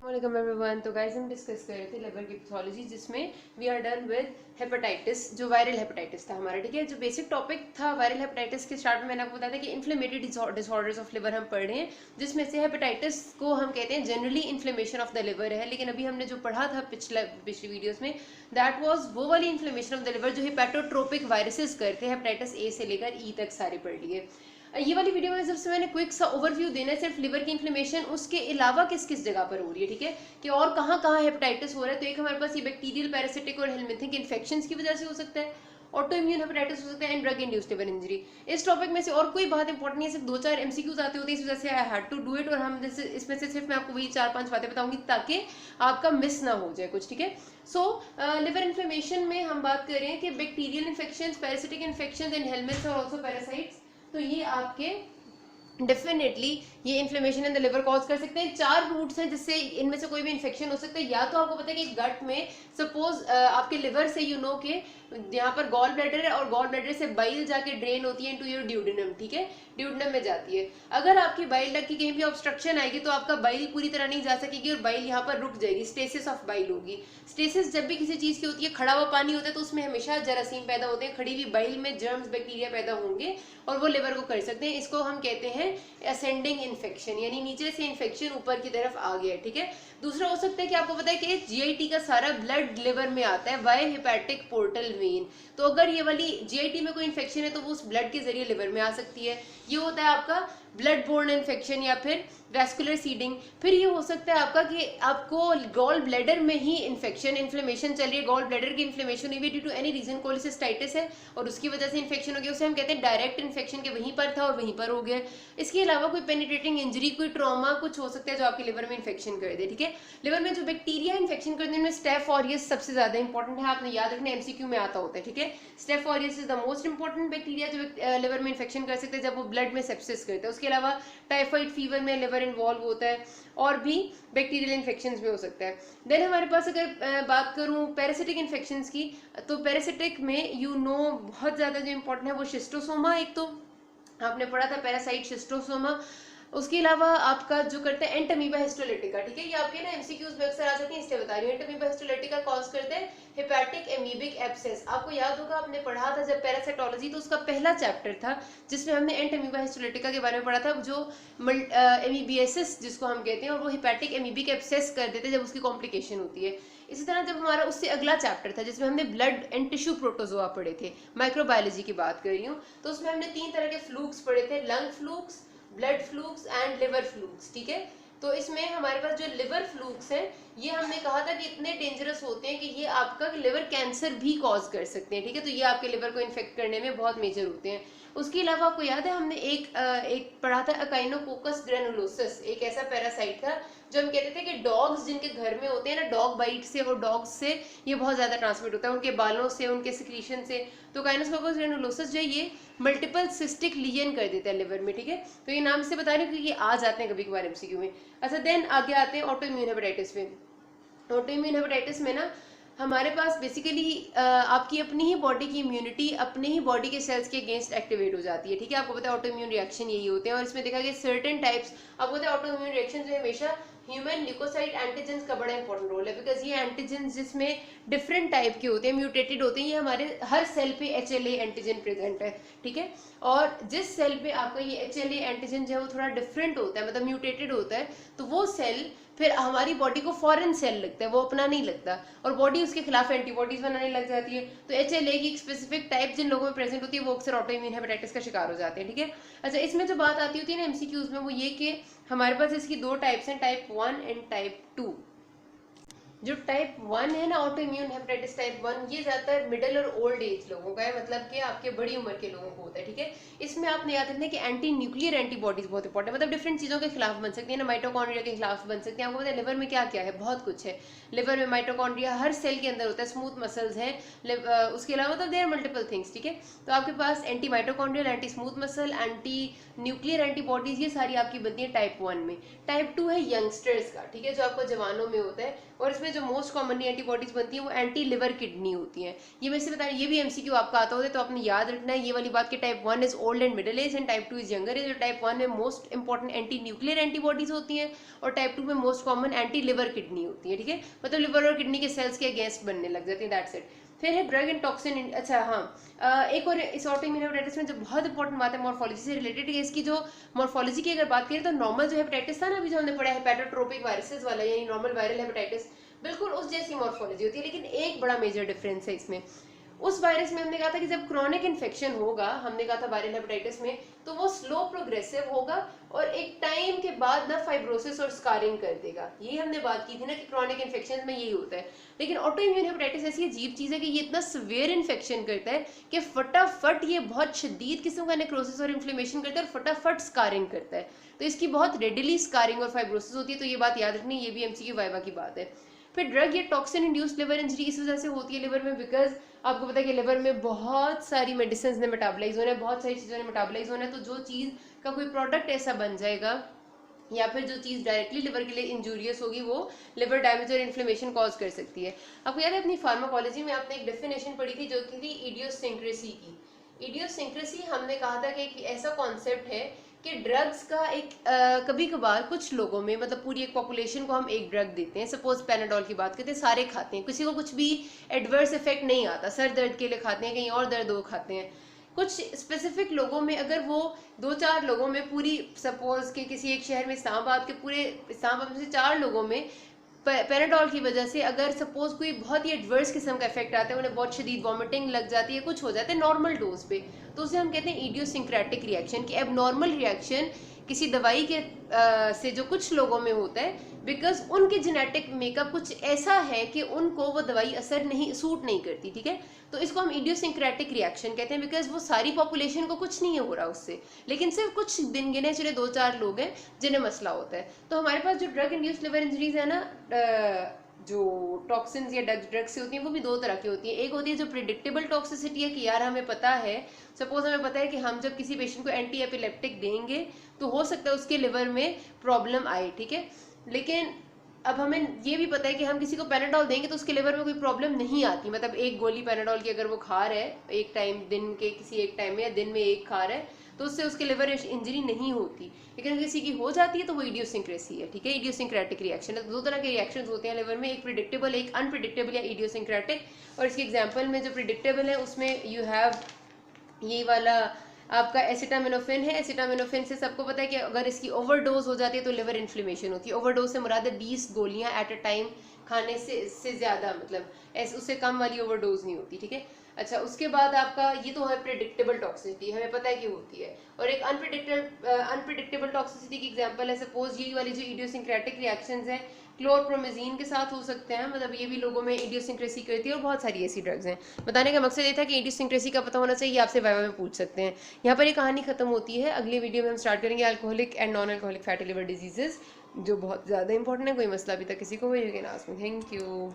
Welcome everyone. तो guys हम discuss कर रहे थे लिवर की पैथोलॉजी जिसमें we are done with hepatitis, जो वायरल हेपेटाइटिस था हमारा। ठीक है, जो बेसिक टॉपिक था वायरल हेपेटाइटिस के स्टार्ट में मैंने आपको बताया था कि इन्फ्लेमेटरी डिसऑर्डर्स ऑफ लिवर हम पढ़ रहे हैं, जिसमें से हेपेटाइटिस को हम कहते हैं generally inflammation of the liver है। लेकिन अभी हमने जो पढ़ा था पिछली वीडियोस में, दैट वाज वो वाली इन्फ्लेमेशन ऑफ द लिवर जो हेपेटोट्रोपिक वायरसेस करते हैं। हेपेटाइटिस ए से लेकर ई तक सारे पढ़ लिए। ये वाली वीडियो में सबसे मैंने क्विक सा ओवरव्यू देना है सिर्फ लिवर की इन्फ्लेमेशन, उसके अलावा किस किस जगह पर हो रही है। ठीक है, कि और कहाँ कहाँ हेपेटाइटिस हो रहा है। तो एक हमारे पास ये बैक्टीरियल, पैरासिटिक और हेलमिंथिक इन्फेक्शंस की वजह से हो सकता है, ऑटो इम्यून हेपेटाइटिस हो सकता है, and drug induced liver injury. इस टॉपिक में से और कोई बात इंपॉर्टेंट नहीं है, सिर्फ 2-4 एमसीक्यूज आते होते हैं, इस वजह से I had to do it. और हम जैसे इसमें से सिर्फ मैं आपको वही 4-5 बातें बताऊंगी ताकि आपका मिस ना हो जाए कुछ। ठीक है, सो लिवर इन्फ्लेमेशन में हम बात कर रहे हैं कि bacterial infection, parasitic infection and helminths और ऑल्सो पैरासाइट्स, तो ये आपके डेफिनेटली ये inflammation in the liver cause कर सकते हैं। 4 रूट्स हैं जिससे इनमें से कोई भी इन्फेक्शन हो सकता है। या तो आपको पता है कि गट में सपोज आपके लिवर से के यहाँ पर गॉल ब्लैडर है और गॉल ब्लैडर से बाइल जाके ड्रेन होती है इनटू योर ड्यूडेनम। ठीक है, ड्यूडेनम में जाती है। अगर आपकी बाइल डक्ट की कहीं भी ऑब्स्ट्रक्शन आएगी तो आपका बाइल पूरी तरह नहीं जा सकेगी और बाइल यहाँ पर रुक जाएगी, स्टेसिस ऑफ बाइल होगी। स्टेसिस जब भी किसी चीज की होती है, खड़ा हुआ पानी होता है तो उसमें हमेशा जरासीम पैदा होते हैं, खड़ी हुई बाइल में जर्म्स, बैक्टीरिया पैदा होंगे और वो लिवर को कर सकते हैं। इसको हम कहते हैं असेंडिंग इन्फेक्शन, यानी नीचे से इन्फेक्शन ऊपर की तरफ आ गया है। ठीक है, दूसरा हो सकता है कि आपको पता है कि जीआईटी का सारा ब्लड लिवर में आता है बाय हेपेटिक पोर्टल वेन। तो अगर ये वाली जीआईटी में कोई इन्फेक्शन है तो वो उस ब्लड के जरिए लिवर में आ सकती है। ये होता है आपका ब्लड बोर्न इन्फेक्शन या फिर वैस्कुलर सीडिंग। फिर ये हो सकता है आपका कि आपको गॉल ब्लैडर में ही इन्फ्लेमेशन चल रही है, गॉल ब्लैडर की इन्फ्लेमेशन हुई due to any reason, cholecystitis है और उसकी वजह से इन्फेक्शन हो गया, उसे हम कहते हैं डायरेक्ट इन्फेक्शन के वहीं पर था और वहीं पर हो गया। इसके अलावा कोई पेनिट्रेटिंग इंजरी, कोई ट्रॉमा कुछ हो सकता है जो आपके लिवर में इन्फेक्शन कर दे। ठीक है, लिवर में जो बैक्टीरिया इन्फेक्शन करने में स्टेफ ऑरियस सबसे ज्यादा इंपॉर्टेंट है, आपने याद रखना, एमसीक्यू में आता होता है। ठीक है, staph aureus is the most important bacteria जो लिवर में इन्फेक्शन कर सकते हैं जब वो ब्लड में सेप्सिस करते हैं। उसके अलावा टाइफाइड फीवर में लिवर इन्वॉल्व होता है और भी बैक्टीरियल इन्फेक्शंस में हो सकता है। देन हमारे पास अगर बात करूं पैरासिटिक इन्फेक्शंस की, तो पैरासिटिक में बहुत ज्यादा जो इंपॉर्टेंट है वो शिस्टोसोमा, एक तो आपने पढ़ा था पैरासाइट शिस्टोसोमा। उसके अलावा आपका जो करते हैं एंटमीबा हिस्टोलिटिका। ठीक है, ये आपके ना एमसीक्यूज में अक्सर आ जाती है, इसलिए बता रही हूँ। एंटमीबा हिस्टोलिटिका कॉज करते हैं हेपेटिक एमीबिक एब्सेस। आपको याद होगा, आपने पढ़ा था जब पैरासाइटोलॉजी, तो उसका पहला चैप्टर था जिसमें हमने एंटमीबा हिस्टोलिटिका के बारे में पढ़ा था, जो एमीबिएसिस जिसको हम कहते हैं, और वो हेपेटिक एमीबिक एब्सेस कर देते जब उसकी कॉम्प्लिकेशन होती है। इसी तरह जब हमारा उससे अगला चैप्टर था जिसमें हमने ब्लड एंड टिश्यू प्रोटोजोआ पढ़े थे, माइक्रोबायोलॉजी की बात कर रही हूँ, तो उसमें हमने 3 तरह के फ्लूक्स पढ़े थे, lung flukes, blood flukes and liver flukes. ठीक है, तो इसमें हमारे पास जो लिवर फ्लूक्स हैं, ये हमने कहा था कि इतने डेंजरस होते हैं कि ये आपका लिवर कैंसर भी कॉज कर सकते हैं। ठीक है, तो ये आपके लिवर को इन्फेक्ट करने में बहुत मेजर होते हैं। उसके अलावा आपको याद है हमने एक पढ़ा था अकाइनोकोकस ग्रेनुलोसिस, एक ऐसा पैरासाइट था जो हम कहते थे कि डॉग्स जिनके घर में होते हैं ना, डॉग बाइट से और डॉग्स से ये बहुत ज्यादा ट्रांसमिट होता है, उनके बालों से, उनके सिक्रीशन से। तो काइनोकोकस ग्रेनुलोसिस जो है ये मल्टीपल सिस्टिक लीजन कर देता है लिवर में। ठीक है, तो ये नाम से बता रही हूँ कि ये आ जाते हैं कभी कभार एमसीक्यू में। अच्छा, देन आगे आते हैं ऑटो इम्यून हेपेटाइटिस में। ऑटो इम्यून हेपेटाइटिस में ना हमारे पास बेसिकली आपकी अपनी ही बॉडी की इम्यूनिटी अपने ही बॉडी के सेल्स के अगेंस्ट एक्टिवेट हो जाती है। ठीक है, आपको पता है ऑटो इम्यून रिएक्शन यही होते हैं और इसमें देखा गया सर्टेन टाइप्स, आपको पता है ऑटो इम्यून रिएक्शन जो हमेशा ह्यूमन ल्यूकोसाइट एंटीजेंस का बड़ा इंपॉर्टेंट रोल है, बिकॉज ये एंटीजेंस जिसमें डिफरेंट टाइप के होते हैं, म्यूटेटेड होते हैं, ये हमारे हर सेल पे HLA एंटीजन प्रेजेंट है। ठीक है, और जिस सेल पे आपका ये HLA एंटीजन जो है वो थोड़ा डिफरेंट होता है, मतलब म्यूटेटेड होता है, तो वो सेल फिर हमारी बॉडी को फॉरेन सेल लगता है, वो अपना नहीं लगता, और बॉडी उसके खिलाफ एंटीबॉडीज बनाने लग जाती है। तो HLA की एक स्पेसिफिक टाइप जिन लोगों में प्रेजेंट होती है वो अक्सर ऑटो इम्यून हेपेटाइटिस का शिकार हो जाते हैं। ठीक है, अच्छा, इसमें जो बात आती होती है ना एमसीक्यूज में, वो ये कि हमारे पास इसकी 2 टाइप्स हैं, टाइप 1 एंड टाइप 2। जो टाइप 1 है ना ऑटो इम्यून हेपेटाइटिस टाइप 1, ये ज्यादातर मिडिल और ओल्ड एज लोगों का है, मतलब कि आपके बड़ी उम्र के लोगों को होता है। ठीक है, इसमें आपने याद रखना है कि एंटी न्यूक्लियर एंटीबॉडीज बहुत इंपॉर्टेंट है, मतलब डिफरेंट चीजों के खिलाफ बन सकती है ना, माइटोकॉन्ड्रिया के खिलाफ बन सकती है। आपको पता है लिवर में क्या क्या है, बहुत कुछ है। लिवर में माइटोकॉन्ड्रिया हर सेल के अंदर होता है, स्मूथ मसल्स हैं, उसके अलावा मतलब देयर मल्टीपल थिंग्स। ठीक है, तो आपके पास anti mitochondrial, anti smooth muscle, anti nuclear antibodies, ये सारी आपकी बनती है टाइप 1 में। टाइप 2 है यंगस्टर्स का। ठीक है, जो आपको जवानों में होता है, और इसमें में जो मोस्ट कॉमनली एंटीबॉडीज बनती है वो एंटी लिवर किडनी होती हैं। ये मैं से बता रही, ये भी एमसीक्यू आपका आता होता है, तो आपने याद रखना है ये वाली बात कि type 1 is old and middle age and type 2 is younger age. और टाइप 1 में most important anti nuclear antibodies होती हैं और टाइप 2 में most common anti liver kidney होती है, ठीक है, मतलब लिवर और किडनी के सेल्स के अगेंस्ट बनने लग जाती है, दैट्स इट। फिर है ड्रग एंड टॉक्सिन। अच्छा हाँ, एक और इस ऑटोइम्यून हेपेटाइटिस में जो बहुत इंपॉर्टेंट बात है मॉर्फोलॉजी से रिलेटेड है, इसकी जो मॉर्फोलॉजी की अगर बात करें तो नॉर्मल जो हेपेटाइटिस था ना, अभी जो हमने पढ़ा है हेपेटोट्रोपिक वायरसेस वाला यानी नॉर्मल वायरल हेपेटाइटिस, बिल्कुल उस जैसी मॉर्फोलॉजी होती है, लेकिन एक बड़ा मेजर डिफरेंस है इसमें। उस वायरस में हमने कहा था कि जब क्रॉनिक इन्फेक्शन होगा, हमने कहा था वायरल हेपेटाइटिस में, तो वो स्लो प्रोग्रेसिव होगा और एक टाइम के बाद ना फाइब्रोसिस और स्कारिंग कर देगा। ये हमने बात की थी ना कि क्रॉनिक इन्फेक्शन में यही होता है। लेकिन ऑटो इम्यून हेपेटाइटिस ऐसी अजीब चीज है कि ये इतना सिवियर इन्फेक्शन करता है कि फटाफट ये बहुत शदीद किस्म का नेक्रोसिस और इन्फ्लेमेशन करता है और फटाफट स्कारिंग करता है, तो इसकी बहुत रेडिली स्कारिंग और फाइब्रोसिस होती है। तो ये बात याद रखनी, ये भी एमसीक्यू वाइवा की बात है। फिर ड्रग या टॉक्सिन इंड्यूस्ड लिवर इंजरी इस वजह से होती है लिवर में, बिकॉज आपको पता है कि लिवर में बहुत सारी मेडिसिन ने मेटाबलाइज होना है, बहुत सारी चीज़ों ने मेटाबलाइज होना है, तो जो चीज़ का कोई प्रोडक्ट ऐसा बन जाएगा या फिर जो चीज़ डायरेक्टली लिवर के लिए इंजूरियस होगी वो लिवर डैमेज और इन्फ्लेमेशन कॉज कर सकती है। आपको याद है अपनी फार्माकोलॉजी में आपने एक डेफिनेशन पढ़ी थी जो थी इडियोसिंक्रेसी की। इडियोसिंक्रेसी हमने कहा था कि एक ऐसा कॉन्सेप्ट है कि ड्रग्स का एक कभी कभार कुछ लोगों में, मतलब पूरी एक पॉपुलेशन को हम एक ड्रग देते हैं, सपोज पैनाडोल की बात करते हैं, सारे खाते हैं, किसी को कुछ भी एडवर्स इफेक्ट नहीं आता, सर दर्द के लिए खाते हैं, कहीं और दर्द हो खाते हैं। कुछ स्पेसिफिक लोगों में अगर वो 2-4 लोगों में पूरी, सपोज के किसी एक शहर में इस्लामाबाद के पूरे इस्लामाबाद में से 4 लोगों में पैराडोल की वजह से अगर सपोज कोई बहुत ही एडवर्स किस्म का इफेक्ट आता है, उन्हें बहुत शदीद वॉमिटिंग लग जाती है, कुछ हो जाता है नॉर्मल डोज पे, तो उसे हम कहते हैं इडियोसिंक्रेटिक रिएक्शन, कि एबनॉर्मल रिएक्शन किसी दवाई के से जो कुछ लोगों में होता है, बिकॉज उनके जेनेटिक मेकअप कुछ ऐसा है कि उनको वो दवाई असर नहीं, सूट नहीं करती, ठीक है, तो इसको हम इडियोसिंक्रेटिक रिएक्शन कहते हैं, बिकॉज वो सारी पॉपुलेशन को कुछ नहीं हो रहा उससे, लेकिन सिर्फ कुछ दिन गिने चुने 2-4 लोग हैं जिन्हें मसला होता है। तो हमारे पास जो ड्रग इंड्यूस्ड लिवर इंजरीज है ना, जो टॉक्सिन्स या ड्रग्स से होती हैं, वो भी 2 तरह की होती है। एक होती है जो प्रिडिक्टेबल टॉक्सिसिटी है कि यार हमें पता है, सपोज हमें पता है कि हम जब किसी पेशेंट को एंटी एपिलेप्टिक देंगे तो हो सकता है उसके लिवर में प्रॉब्लम आए, ठीक है, लेकिन अब हमें ये भी पता है कि हम किसी को पैनाडोल देंगे तो उसके लिवर में कोई प्रॉब्लम नहीं आती, मतलब एक गोली पैनाडोल की अगर वो खा रहा है एक टाइम, दिन के किसी एक टाइम में या दिन में एक खा रहा है, तो उससे उसके लिवर इंजरी नहीं होती। लेकिन अगर किसी की हो जाती है तो वो इडियोसिंक्रेसी है, ठीक है, इडियोसिंक्रेटिक रिएक्शन है। तो 2 तरह के रिएक्शंस होते हैं लिवर में, एक प्रिडिक्टेबल, एक अनप्रिडिक्टेबल या इडियोसिंक्रेटिक। और इसके एग्जांपल में जो प्रिडिक्टेबल है उसमें यू हैव ये वाला आपका एसिटामिनोफेन है। एसिटामिनोफेन से सबको पता है कि अगर इसकी ओवरडोज हो जाती है तो लिवर इन्फ्लेमेशन होती है। ओवरडोज से मुराद है 20 गोलियां एट अ टाइम खाने से ज़्यादा, मतलब ऐसे उससे कम वाली ओवरडोज नहीं होती, ठीक है। अच्छा, उसके बाद आपका ये तो है प्रिडिक्टेबल टॉक्सिसिटी, हमें पता है कि होती है। और एक अनप्रिडिक्टेबल टॉक्सिसिटी की एग्जांपल है, सपोज यही वाली जो इडियोसिंक्रेटिक रिएक्शंस हैं क्लोरप्रोमेजीन के साथ हो सकते हैं, मतलब ये भी लोगों में इडियोसिंक्रेसी करती है, और बहुत सारी ऐसी ड्रग्स हैं। बताने का मकसद ये था कि इडियोसिंक्रेसी का पता होना चाहिए, आपसे वाइवा में पूछ सकते हैं। यहाँ पर ये कहानी खत्म होती है, अगली वीडियो में हम स्टार्ट करेंगे alcoholic and non alcoholic fatty liver diseases, जो बहुत ज़्यादा इंपॉर्टेंट है। कोई मसला अभी तक किसी को हो, you can ask me. Thank you.